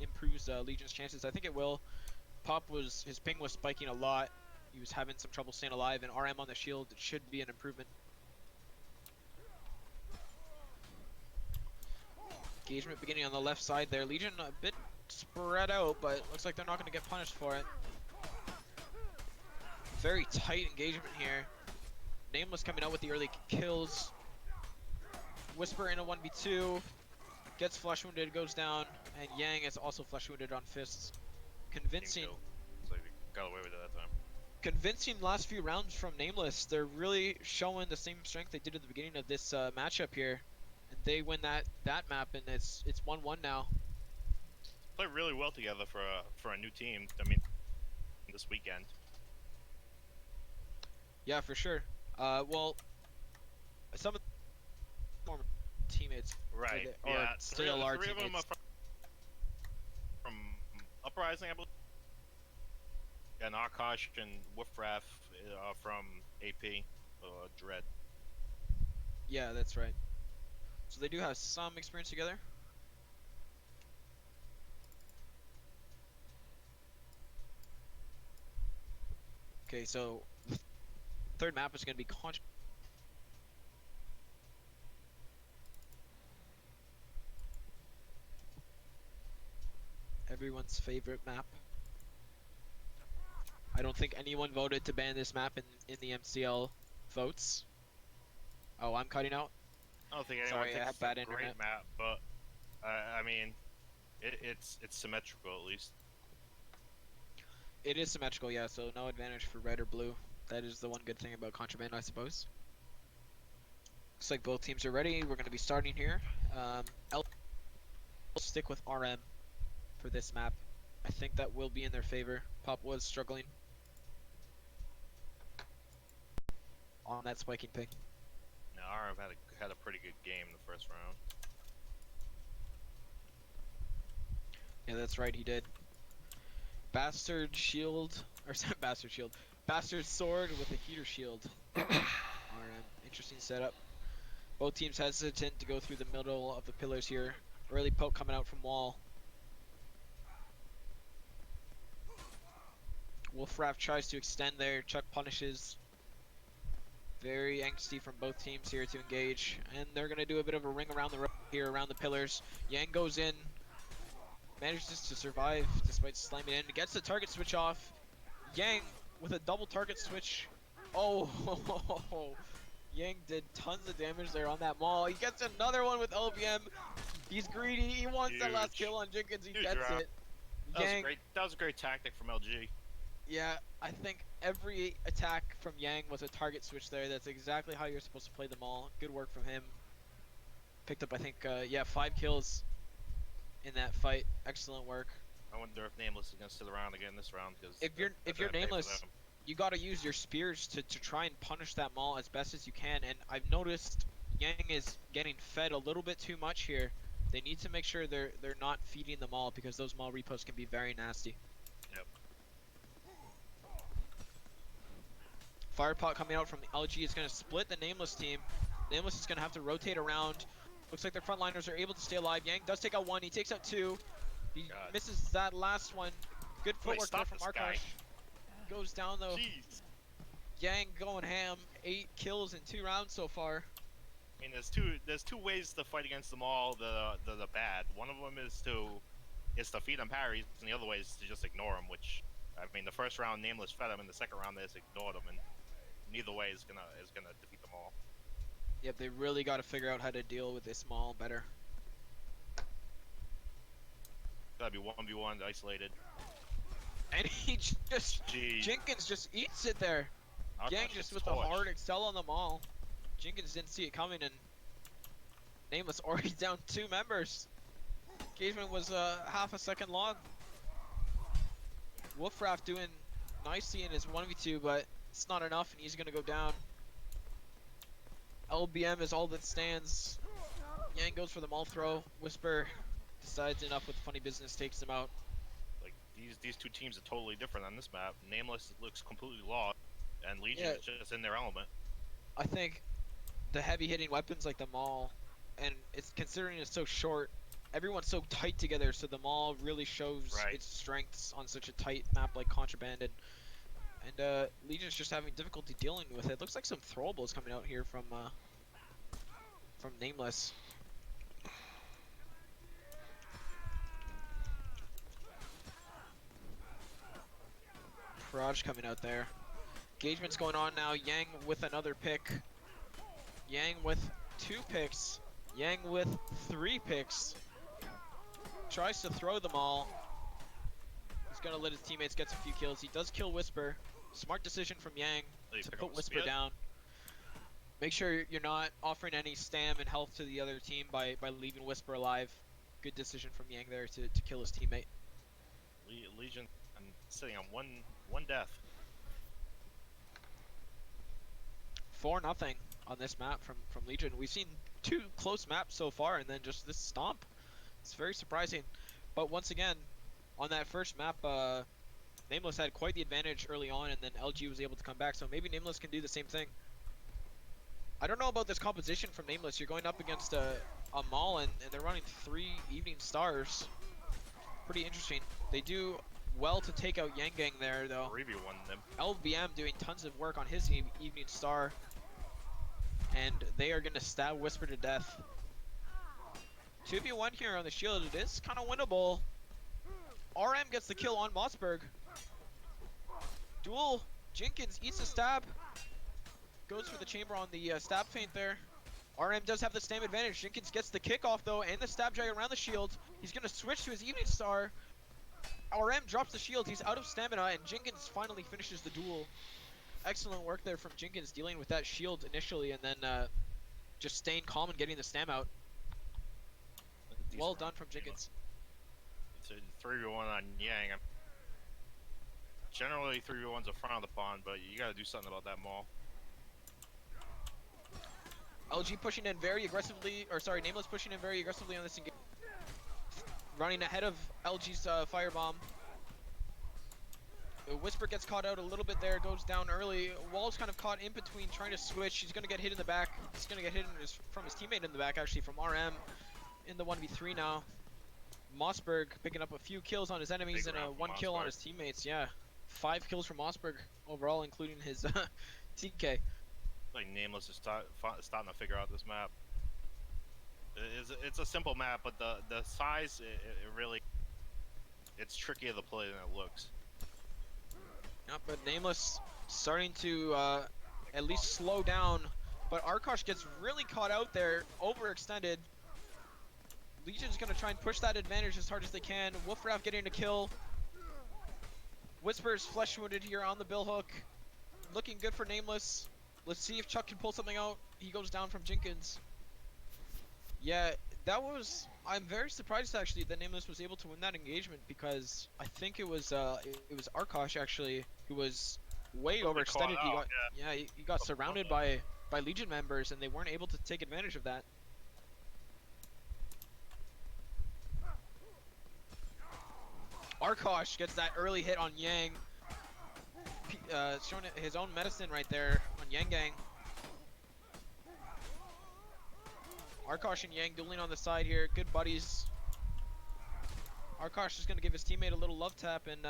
Speaker 1: improves Legion's chances. I think it will. His ping was spiking a lot. He was having some trouble staying alive, and RM on the shield should be an improvement. Engagement beginning on the left side there. Legion a bit spread out, but looks like they're not going to get punished for it. Very tight engagement here. Nameless coming out with the early kills. Whisper in a 1v2. Gets flesh wounded, goes down, and Yang is also flesh wounded on fists. Convincing.
Speaker 3: Looks like they got away with it that time.
Speaker 1: Convincing last few rounds from Nameless. They're really showing the same strength they did at the beginning of this matchup here. And they win that map, and it's 1-1 now.
Speaker 3: Play really well together for a new team. I mean, this weekend.
Speaker 1: Yeah, for sure. Well, some of the former teammates,
Speaker 3: Right.
Speaker 1: or
Speaker 3: Yeah.
Speaker 1: still our
Speaker 3: three of them are
Speaker 1: teammates.
Speaker 3: from Uprising, I believe. And Arkosh and Wolfraff are from AP Dread.
Speaker 1: Yeah, that's right. So they do have some experience together. Okay, so third map is going to be everyone's favorite map. I don't think anyone voted to ban this map in the MCL votes. Oh, I'm cutting out.
Speaker 3: I don't think anyone
Speaker 1: Sorry, I
Speaker 3: thinks
Speaker 1: have
Speaker 3: it's
Speaker 1: bad
Speaker 3: a
Speaker 1: internet.
Speaker 3: great map, but I mean, it's symmetrical at least.
Speaker 1: It is symmetrical, yeah, so no advantage for red or blue. That is the one good thing about Contraband, I suppose. Looks like both teams are ready. We're going to be starting here. L will stick with RM for this map. I think that will be in their favor. Pop was struggling on that spiking ping.
Speaker 3: Now RM had a pretty good game the first round.
Speaker 1: Yeah, that's right, he did. Bastard shield, or sorry, bastard shield. Bastard sword with a heater shield. RM, interesting setup. Both teams hesitant to go through the middle of the pillars here. Early poke coming out from wall. Wolfraff tries to extend there. Chuck punishes. Very angsty from both teams here to engage. And they're going to do a bit of a ring around the road here, around the pillars. Yang goes in.
Speaker 4: manages to survive despite slamming in. Gets the target switch off. Yang with a double target switch. Oh, Yang did tons of damage there on that maul. He gets another one with LBM. He's greedy. He wants that last
Speaker 3: Huge.
Speaker 4: kill on Jenkins. He
Speaker 3: Huge
Speaker 4: gets
Speaker 3: round.
Speaker 4: it.
Speaker 3: That was a
Speaker 4: Yang,
Speaker 3: great. That was a great tactic from LG.
Speaker 4: yeah, I think every attack from Yang was a target switch there. That's exactly how you're supposed to play them all. Good work from him. Picked up, I think, yeah, 5 kills in that fight. Excellent work.
Speaker 3: I wonder if Nameless is gonna sit around again this round because
Speaker 4: If you're Nameless, you gotta use your spears to try and punish that maul as best as you can. And I've noticed Yang is getting fed a little bit too much here. They need to make sure they're not feeding the maul because those maul repos can be very nasty.
Speaker 3: Yep.
Speaker 4: Firepot coming out from the LG is gonna split the Nameless team. Nameless is gonna have to rotate around. Looks like their frontliners are able to stay alive. Yang does take out 1. He takes out 2. He
Speaker 3: God.
Speaker 4: misses that last one. Good
Speaker 3: Wait,
Speaker 4: footwork there
Speaker 3: stop
Speaker 4: from
Speaker 3: this guy.
Speaker 4: Arkash. Goes down though.
Speaker 3: Jeez.
Speaker 4: Yang going ham. 8 kills in 2 rounds so far.
Speaker 3: I mean, there's two ways to fight against them all. The bad. One of them is to feed them parries, and the other way is to just ignore them. Which, I mean, the first round Nameless fed them, and the second round they just ignored them, and neither way is gonna defeat them all.
Speaker 4: Yep, they really got to figure out how to deal with this maul better.
Speaker 3: Gotta be 1v1 isolated.
Speaker 4: And he just
Speaker 3: Jeez.
Speaker 4: Jenkins just eats it there.
Speaker 3: Arkash
Speaker 4: Yang
Speaker 3: gets
Speaker 4: just with the
Speaker 3: torched.
Speaker 4: hard excel on the maul. Jenkins didn't see it coming, and Nameless already down 2 members. Engagement was half a second long. Wolfraft doing nicely in his 1v2, but it's not enough, and he's gonna go down. LBM is all that stands. Yang goes for the maul throw. Whisper decides enough with funny business, takes him out.
Speaker 3: Like these two teams are totally different on this map. Nameless looks completely lost, and Legion
Speaker 4: Yeah.
Speaker 3: is just in their element.
Speaker 4: I think the heavy hitting weapons like the maul, and it's considering it's so short, everyone's so tight together, so the maul really shows
Speaker 3: Right.
Speaker 4: its strengths on such a tight map like Contraband, and Legion's just having difficulty dealing with it. Looks like some throwables coming out here from Nameless. Proj coming out there. Engagement's going on now. Yang with another pick. Yang with 2 picks. Yang with 3 picks. Tries to throw them all. He's gonna let his teammates get a few kills. He does kill Whisper. Smart decision from Yang
Speaker 3: Oh, you
Speaker 4: to
Speaker 3: pick
Speaker 4: put
Speaker 3: up a
Speaker 4: Whisper
Speaker 3: spear?
Speaker 4: down. Make sure you're not offering any stam and health to the other team by leaving Whisper alive. Good decision from Yang there to kill his teammate.
Speaker 3: Legion, I'm sitting on one death.
Speaker 4: 4-0 on this map from Legion. We've seen 2 close maps so far, and then just this stomp. It's very surprising. But once again, on that first map, Nameless had quite the advantage early on, and then LG was able to come back. So maybe Nameless can do the same thing. I don't know about this composition from Nameless. You're going up against a Maul, and they're running 3 Evening Stars. Pretty interesting. They do well to take out Yang Gang there, though.
Speaker 3: 3v1 them.
Speaker 4: LBM doing tons of work on his Evening Star, and they are going to stab Whisper to death. 2v1 here on the shield. It is kind of winnable. RM gets the kill on Mossberg. Duel. Jenkins eats a stab. Goes for the chamber on the stab feint there. RM does have the stam advantage. Jenkins gets the kickoff though, and the stab drag around the shield. He's going to switch to his Evening Star. RM drops the shield. He's out of stamina, and Jenkins finally finishes the duel. Excellent work there from Jenkins dealing with that shield initially, and then just staying calm and getting the stam out. Well done from Jenkins.
Speaker 3: It's a 3v1 on Yang. Generally, 3v1s are frowned upon, but you gotta do something about that maul.
Speaker 4: LG pushing in very aggressively, or sorry, Nameless pushing in very aggressively on this engagement. Running ahead of LG's firebomb. Whisper gets caught out a little bit there, goes down early. Wall's kind of caught in between, trying to switch. He's gonna get hit in the back. He's gonna get hit from his teammate in the back, actually, from RM in the 1v3 now. Mossberg picking up a few kills on his enemies
Speaker 3: Big
Speaker 4: and
Speaker 3: round from
Speaker 4: 1 kill on
Speaker 3: Mossberg.
Speaker 4: his teammates, yeah. 5 kills from Mossberg overall, including his TK.
Speaker 3: Like Nameless is starting to figure out this map. It's a simple map, but the size it really it's trickier to play than it looks.
Speaker 4: Yeah, but Nameless starting to at least slow down. But Arkosh gets really caught out there, overextended. Legion's gonna try and push that advantage as hard as they can. Wolfrath getting a kill. Whisper's flesh wounded here on the billhook. Looking good for Nameless. Let's see if Chuck can pull something out. He goes down from Jenkins. Yeah, that was. I'm very surprised actually that Nameless was able to win that engagement because I think it was Arkosh actually who was way
Speaker 3: Totally caught
Speaker 4: overextended. He
Speaker 3: out,
Speaker 4: got he got surrounded by Legion members and they weren't able to take advantage of that. Arkosh gets that early hit on Yang, showing his own medicine right there on Yang Gang. Arkosh and Yang dueling on the side here, good buddies. Arkosh is going to give his teammate a little love tap, and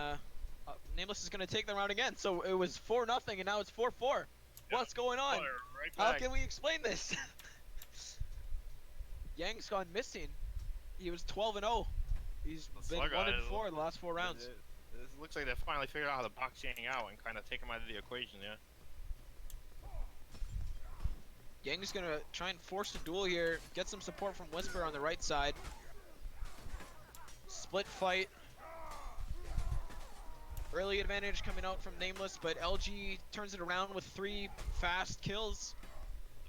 Speaker 4: Nameless is going to take the round again. So it was 4-0, and now it's 4-4.
Speaker 3: Yeah,
Speaker 4: What's going on?
Speaker 3: Right
Speaker 4: How
Speaker 3: back.
Speaker 4: can we explain this? Yang's gone missing. He was 12-0. He's
Speaker 3: The
Speaker 4: been
Speaker 3: slug
Speaker 4: 1-4 the last 4 rounds.
Speaker 3: It looks like they finally figured out how to box Yang out and kind of take him out of the equation, yeah.
Speaker 4: Yang's gonna try and force the duel here, get some support from Whisper on the right side. Split fight. Early advantage coming out from Nameless, but LG turns it around with 3 fast kills.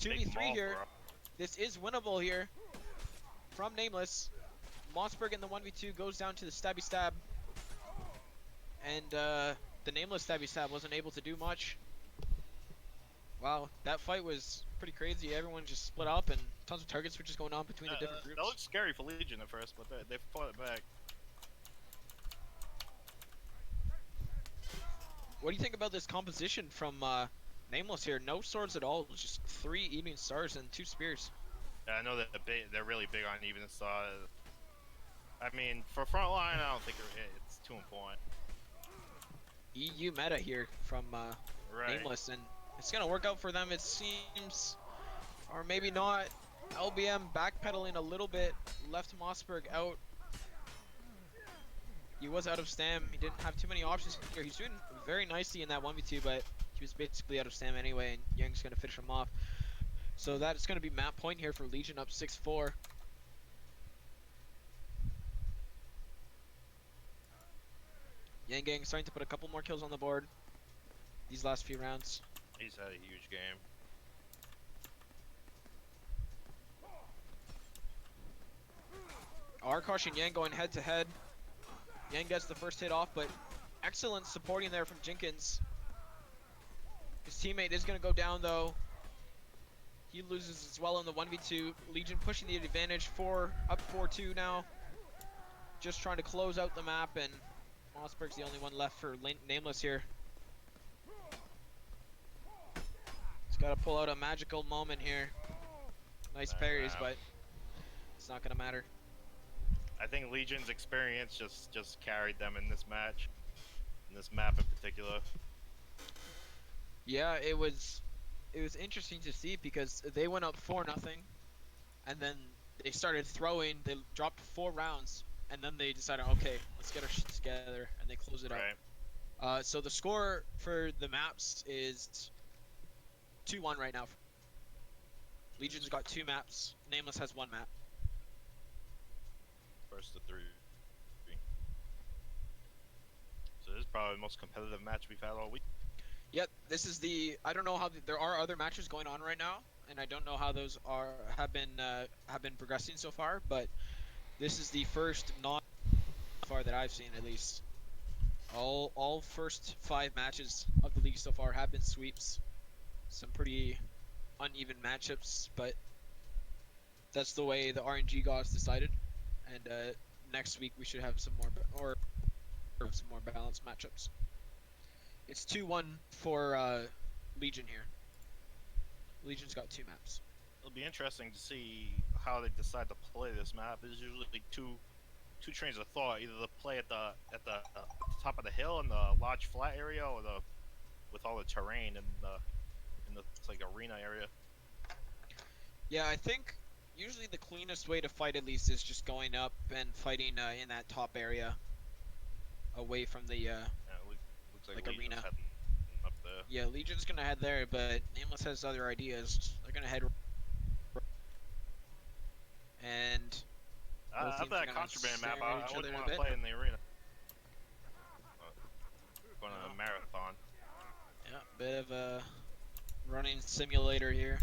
Speaker 3: Big
Speaker 4: 2v3
Speaker 3: maul
Speaker 4: here.
Speaker 3: for him.
Speaker 4: This is winnable here from Nameless. Mossberg in the 1v2 goes down to the stabby stab. And the Nameless stabby stab wasn't able to do much. Wow, that fight was pretty crazy. Everyone just split up and tons of target switches going on between the different groups.
Speaker 3: That looked scary for Legion at first, but they fought it back.
Speaker 4: What do you think about this composition from Nameless here? No swords at all, just 3 evening stars and 2 spears.
Speaker 3: Yeah, I know that they're really big on even stars. I mean, for front line, I don't think it's too important.
Speaker 4: EU meta here from
Speaker 3: Right.
Speaker 4: Nameless, and it's gonna work out for them, it seems, or maybe not. LBM backpedaling a little bit, left Mossberg out. He was out of stam. He didn't have too many options here. He's doing very nicely in that 1v2, but he was basically out of stam anyway, and Young's gonna finish him off. So that's gonna be map point here for Legion, up 6-4. Yang Gang starting to put a couple more kills on the board these last few rounds.
Speaker 3: He's had a huge game.
Speaker 4: Arkosh and Yang going head to head. Yang gets the first hit off, but excellent supporting there from Jenkins. His teammate is going to go down though. He loses as well in the 1v2. Legion pushing the advantage, up 4-2 now. Just trying to close out the map, and Mossberg's the only one left for Nameless here. He's got to pull out a magical moment here. Nice parries, but it's not going to matter.
Speaker 3: I think Legion's experience just carried them in this match, in this map in particular.
Speaker 4: Yeah, it was interesting to see because they went up 4-0, and then they started throwing. They dropped 4 rounds, and then they decided, okay, let's get our shit together, and they close it
Speaker 3: Right.
Speaker 4: out. So the score for the maps is 2-1 right now. Legion's got 2 maps. Nameless has 1 map.
Speaker 3: First to 3. So this is probably the most competitive match we've had all week.
Speaker 4: Yep, this is the. I don't know how there are other matches going on right now, and I don't know how those have been progressing so far. But this is the first non far that I've seen, at least. All first 5 matches of the league so far have been sweeps. Some pretty uneven matchups, but that's the way the RNG gods decided. And next week we should have some more some more balanced matchups. It's 2-1 for Legion here. Legion's got 2 maps.
Speaker 3: It'll be interesting to see how they decide to play this map. There's usually two trains of thought: either to play at the top of the hill in the large flat area, or with all the terrain in the like arena area.
Speaker 4: Yeah, I think usually the cleanest way to fight at least is just going up and fighting in that top area. away from the
Speaker 3: Yeah, looks like
Speaker 4: like
Speaker 3: Legion's
Speaker 4: arena.
Speaker 3: heading up there.
Speaker 4: Yeah, Legion's gonna head there, but Nameless has other ideas. They're gonna head and both
Speaker 3: After
Speaker 4: teams are
Speaker 3: that
Speaker 4: gonna
Speaker 3: contraband
Speaker 4: stare
Speaker 3: map,
Speaker 4: at
Speaker 3: I
Speaker 4: each other
Speaker 3: wouldn't
Speaker 4: in a
Speaker 3: want to
Speaker 4: bit.
Speaker 3: play in the arena. Going on
Speaker 4: Oh.
Speaker 3: a marathon.
Speaker 4: Yeah, bit of a running simulator here,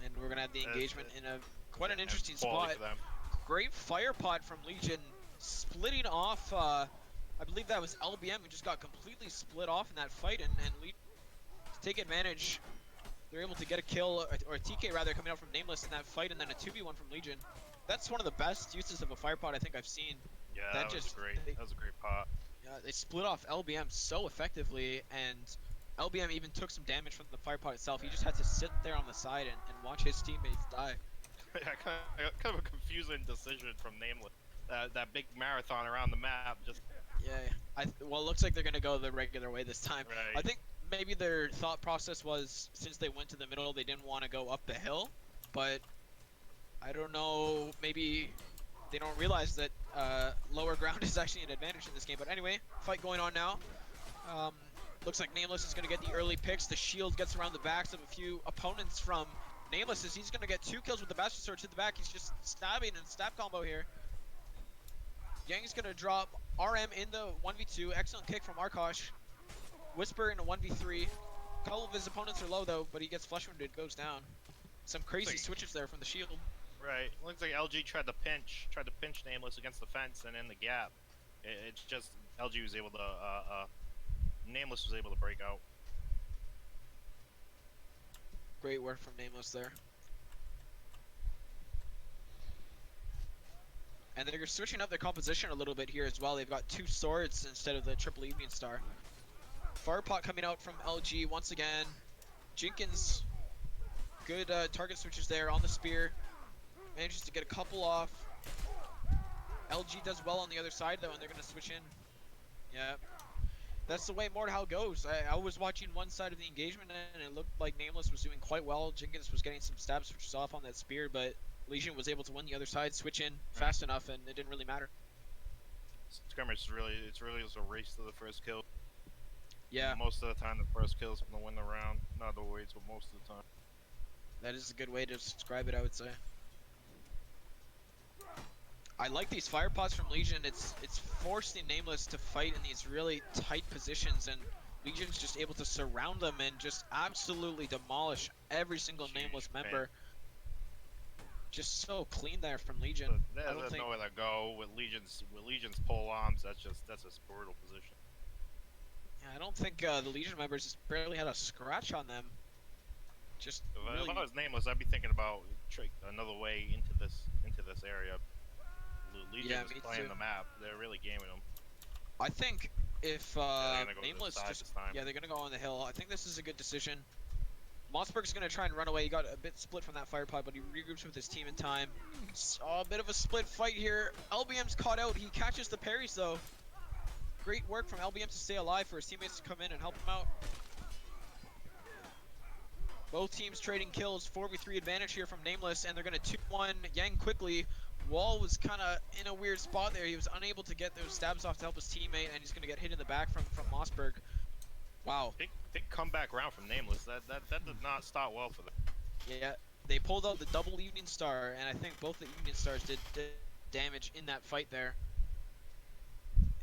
Speaker 4: and we're gonna have the
Speaker 3: It's-
Speaker 4: engagement in a quite an
Speaker 3: and
Speaker 4: interesting
Speaker 3: quality
Speaker 4: spot.
Speaker 3: for them.
Speaker 4: Great fire pot from Legion, splitting off. I believe that was LBM who just got completely split off in that fight, and Legion to take advantage. They're able to get a kill, or a TK rather, coming out from Nameless in that fight, and then a 2v1 from Legion. That's one of the best uses of a fire pot I think I've seen.
Speaker 3: Yeah,
Speaker 4: That
Speaker 3: that was
Speaker 4: just
Speaker 3: great. That was a great pot.
Speaker 4: they split off LBM so effectively, and LBM even took some damage from the fire pot itself. He just had to sit there on the side and watch his teammates die.
Speaker 3: Yeah, kind of a confusing decision from Nameless. That big marathon around the map, just
Speaker 4: Yeah, well, it looks like they're gonna go the regular way this time.
Speaker 3: right.
Speaker 4: I think maybe their thought process was since they went to the middle, they didn't want to go up the hill, but I don't know. Maybe they don't realize that lower ground is actually an advantage in this game. But anyway, fight going on now. Looks like Nameless is gonna get the early picks. The shield gets around the backs of a few opponents from Nameless as he's gonna get 2 kills with the Bastard Sword to the back. He's just stabbing and stab combo here. Yang's gonna drop RM in the 1v2. Excellent kick from Arkosh. Whisper in a 1v3. A couple of his opponents are low though, but he gets flesh wounded, goes down. Some crazy
Speaker 3: Like-
Speaker 4: switches there from the shield.
Speaker 3: Right. Looks like LG tried to pinch Nameless against the fence and in the gap. It's just LG was able to Nameless was able to break out.
Speaker 4: Great work from Nameless there. And they're switching up their composition a little bit here as well. They've got 2 swords instead of the triple evening star. Firepot coming out from LG once again. Jenkins, good target switches there on the spear. Manages to get a couple off. LG does well on the other side though, and they're gonna switch in. Yeah. That's the way Mordhau goes. I was watching one side of the engagement and it looked like Nameless was doing quite well. Jenkins was getting some stab switches off on that spear, but Legion was able to win the other side, switch in fast enough, and it didn't really matter.
Speaker 3: Skirmish is really just a race to the first kill.
Speaker 4: Yeah,
Speaker 3: Most of the time, the first kill is gonna win the round. Not always, but most of the time.
Speaker 4: that is a good way to describe it, I would say. I like these fire pots from Legion. It's forcing Nameless to fight in these really tight positions, and Legion's just able to surround them and just absolutely demolish every single
Speaker 3: Huge
Speaker 4: Nameless
Speaker 3: pain.
Speaker 4: member. Just so clean there from Legion.
Speaker 3: But
Speaker 4: I don't
Speaker 3: there's
Speaker 4: think.
Speaker 3: nowhere to go with Legion's pole arms. That's just brutal position.
Speaker 4: Yeah, I don't think the Legion members just barely had a scratch on them. Just really.
Speaker 3: If I was Nameless, I'd be thinking about another way into this area. Legion
Speaker 4: Yeah,
Speaker 3: is
Speaker 4: me
Speaker 3: playing
Speaker 4: too.
Speaker 3: the map. They're really gaming them.
Speaker 4: I think if
Speaker 3: they're gonna go to the
Speaker 4: Nameless
Speaker 3: side
Speaker 4: just
Speaker 3: this time.
Speaker 4: yeah, they're gonna go on the hill. I think this is a good decision. Mossberg's gonna try and run away. He got a bit split from that fire pod, but he regroups with his team in time. Saw a bit of a split fight here. LBM's caught out. He catches the parries though. Great work from LBM to stay alive for his teammates to come in and help him out. Both teams trading kills. 4v3 advantage here from Nameless, and they're gonna 2-1 Yang quickly. Wall was kind of in a weird spot there. He was unable to get those stabs off to help his teammate, and he's gonna get hit in the back from Mossberg. Wow.
Speaker 3: Big comeback round from Nameless. That did not start well for them.
Speaker 4: Yeah, they pulled out the double evening star, and I think both the evening stars did damage in that fight there.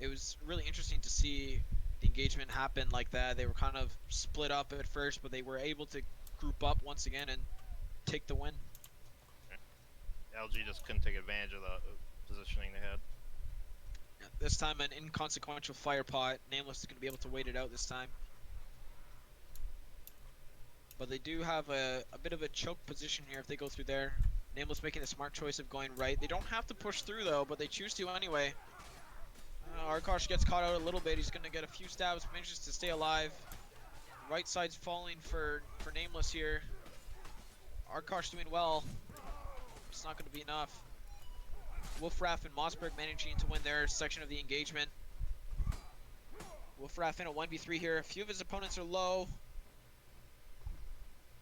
Speaker 4: It was really interesting to see the engagement happen like that. They were kind of split up at first, but they were able to group up once again and take the win.
Speaker 3: LG just couldn't take advantage of the positioning they had.
Speaker 4: Yeah, this time an inconsequential fire pot. Nameless is going to be able to wait it out this time. But they do have a bit of a choke position here if they go through there. Nameless making the smart choice of going right. They don't have to push through though, but they choose to anyway. Arkosh gets caught out a little bit. He's going to get a few stabs, manages to stay alive. Right side's falling for Nameless here. Arkosh doing well. It's not going to be enough. Wolfraff and Mossberg managing to win their section of the engagement. Wolfraff in a 1v3 here. A few of his opponents are low.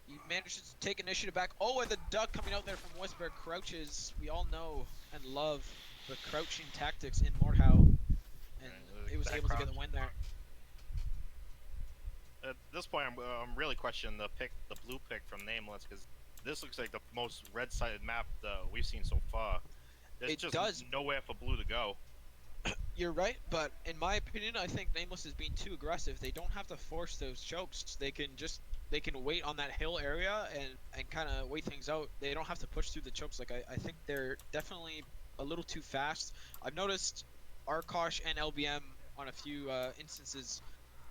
Speaker 4: He manages to take initiative back. Oh, and the duck coming out there from Whisper crouches. We all know and love the crouching tactics in Mordhau. and
Speaker 3: Right,
Speaker 4: it was
Speaker 3: that
Speaker 4: able to get
Speaker 3: crouch.
Speaker 4: the win there.
Speaker 3: At this point, I'm really questioning the blue pick from Nameless, because this looks like the most red-sided map we've seen so far. There's
Speaker 4: It
Speaker 3: just
Speaker 4: does.
Speaker 3: nowhere for blue to go.
Speaker 4: You're right, but in my opinion, I think Nameless is being too aggressive. They don't have to force those chokes. They can wait on that hill area and kind of wait things out. They don't have to push through the chokes. Like I think they're definitely a little too fast. I've noticed Arkosh and LBM on a few instances.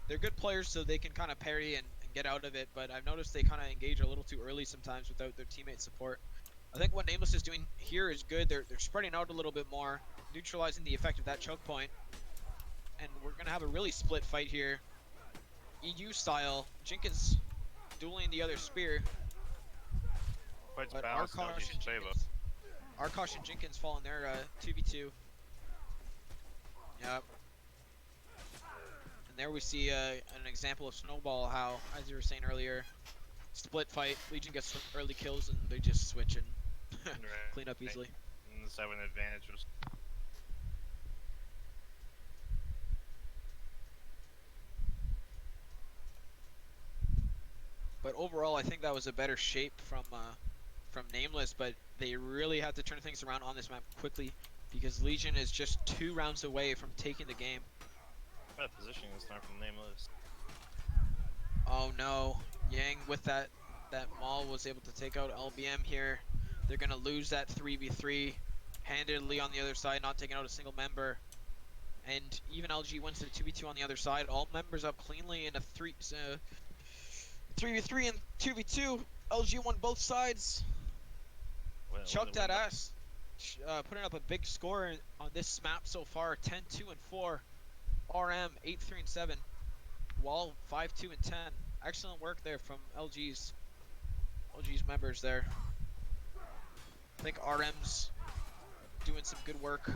Speaker 4: They're good players, so they can kind of parry and get out of it. But I've noticed they kind of engage a little too early sometimes without their teammate support. I think what Nameless is doing here is good. They're spreading out a little bit more, neutralizing the effect of that choke point, and we're gonna have a really split fight here, EU style. Jenkins dueling the other spear,
Speaker 3: Fight's
Speaker 4: but
Speaker 3: balanced in LG's favor.
Speaker 4: Arkosh and Jenkins fall in their 2v2. Yep. And there we see an example of Snowball, how, as you were saying earlier, split fight, Legion gets some early kills and they just switch and clean up easily.
Speaker 3: And this have an advantage.
Speaker 4: But overall, I think that was a better shape from Nameless, but they really had to turn things around on this map quickly because Legion is just 2 rounds away from taking the game.
Speaker 3: Bad positioning this time from Nameless.
Speaker 4: Oh no, Yang with that maul was able to take out LBM here. They're gonna lose that 3v3 handedly on the other side, not taking out a single member. And even LG wins the 2v2 on the other side. All members up cleanly in a 3v3 and 2v2. LG won both sides. Chucked that ass. Putting up a big score on this map so far. 10-2 and 4. RM 8-3 and 7. Wall 5-2 and 10. Excellent work there from LG's members there. I think RM's doing some good work.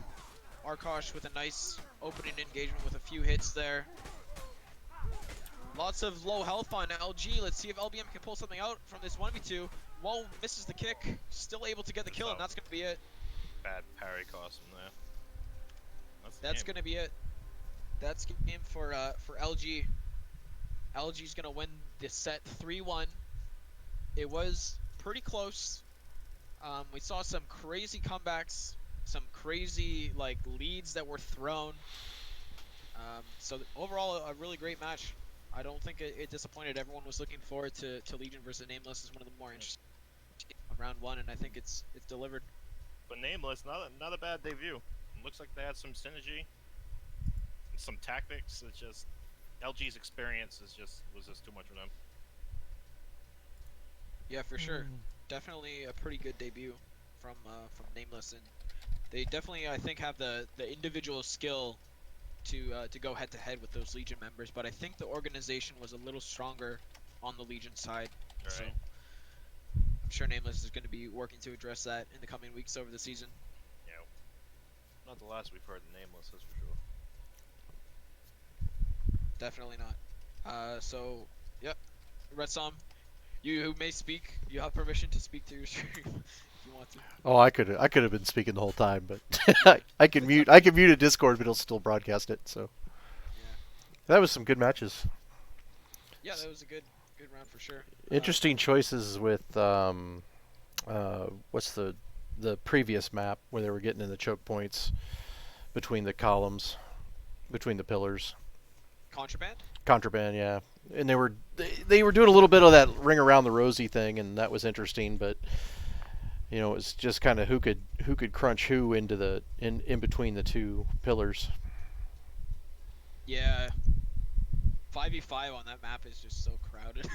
Speaker 4: Arkosh with a nice opening engagement with a few hits there. Lots of low health on LG. Let's see if LBM can pull something out from this 1v2. Wall misses the kick. Still able to get the kill, and that's going to be it.
Speaker 3: Bad parry cost him there.
Speaker 4: That's going to be it. That's game for LG. LG's going to win this set 3-1. It was pretty close. We saw some crazy comebacks, some crazy leads that were thrown. So overall, a really great match. I don't think it disappointed. Everyone was looking forward to Legion versus Nameless as one of the more interesting of round 1, and I think it's delivered.
Speaker 3: But Nameless, not a bad debut. It looks like they had some synergy, some tactics. It's just LG's experience was just too much for them.
Speaker 4: Yeah, for sure. Definitely a pretty good debut from Nameless, and they definitely, I think, have the individual skill to go head to head with those Legion members. But I think the organization was a little stronger on the Legion side.
Speaker 3: Right.
Speaker 4: So I'm sure Nameless is going to be working to address that in the coming weeks over the season.
Speaker 3: Yeah. Not the last we've heard of Nameless, that's for sure.
Speaker 4: Definitely not. So, yep. Red Som, you may speak. You have permission to speak to your stream if you want to.
Speaker 2: Oh, I could have been speaking the whole time, but I can mute a Discord, but it'll still broadcast it. So
Speaker 4: Yeah.
Speaker 2: that was some good matches.
Speaker 4: Yeah, that was a good round for sure.
Speaker 2: Interesting choices with what's the previous map where they were getting in the choke points between the columns, between the pillars. Contraband, yeah. And they were doing a little bit of that ring around the rosy thing, and that was interesting. But you know, it's just kind of who could crunch who into the in between the two pillars.
Speaker 4: Yeah, 5v5 on that map is just so crowded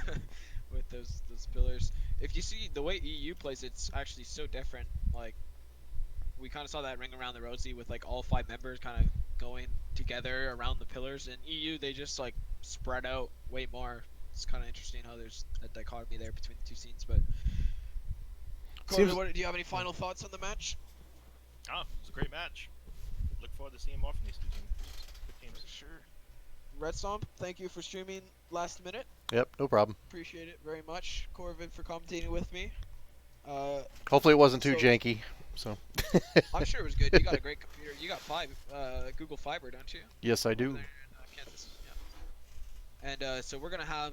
Speaker 4: with those pillars. If you see the way EU plays, it's actually so different. Like, we kind of saw that ring around the rosy with all 5 members kind of going together around the pillars. And EU, they just spread out way more. It's kind of interesting how there's a dichotomy there between the two scenes. But Corey, do you have any final thoughts on the match?
Speaker 3: It was a great match. Look forward to seeing more from these two teams. Good teams.
Speaker 4: Sure. Red Stomp, thank you for streaming last minute.
Speaker 2: Yep, no problem.
Speaker 4: Appreciate it very much. Corvid for commentating with me.
Speaker 2: Hopefully it wasn't too janky. So.
Speaker 4: I'm sure it was good. You got a great computer. You got Google Fiber, don't you?
Speaker 2: Yes, I
Speaker 4: Over
Speaker 2: do.
Speaker 4: there in Kansas. Yeah. And so we're gonna have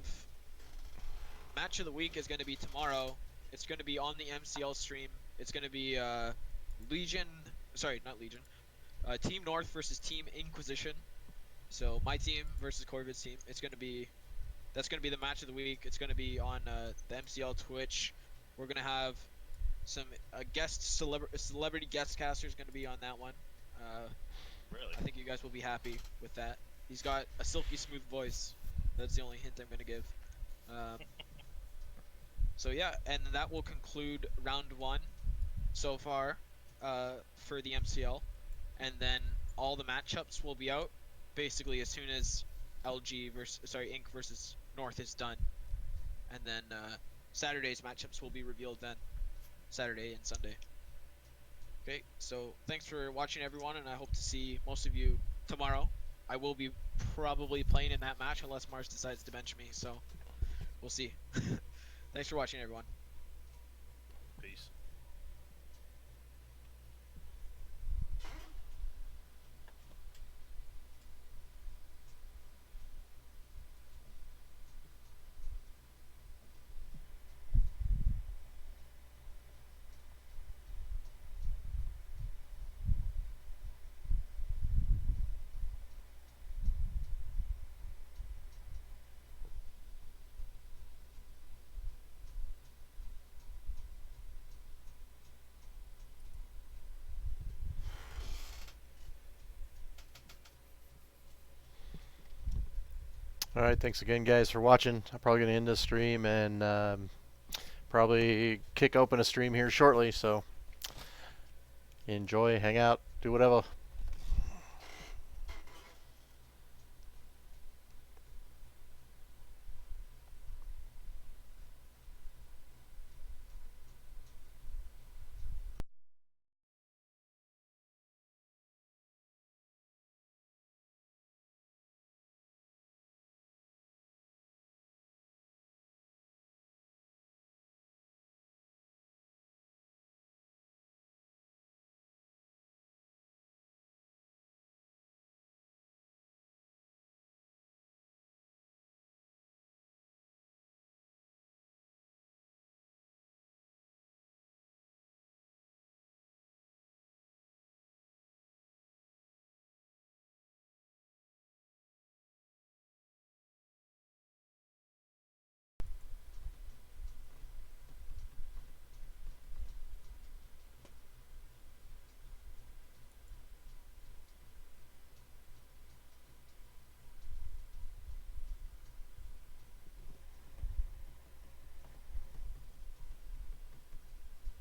Speaker 4: match of the week is gonna be tomorrow. It's gonna be on the MCL stream. It's gonna be Legion. Sorry, not Legion. Team North versus Team Inquisition. So my team versus Corvid's team. That's gonna be the match of the week. It's gonna be on the MCL Twitch. We're gonna have some celebrity guest casters gonna be on that one.
Speaker 3: Really?
Speaker 4: I think you guys will be happy with that. He's got a silky smooth voice. That's the only hint I'm gonna give. Um, so yeah, and that will conclude round 1 so far for the MCL, and then all the matchups will be out basically as soon as Inc versus North is done, and then Saturday's matchups will be revealed then, Saturday and Sunday. Okay, so thanks for watching, everyone, and I hope to see most of you tomorrow. I will be probably playing in that match unless Mars decides to bench me, so we'll see. Thanks for watching, everyone.
Speaker 3: Peace.
Speaker 2: All right, thanks again, guys, for watching. I'm probably going to end this stream and probably kick open a stream here shortly. So enjoy, hang out, do whatever.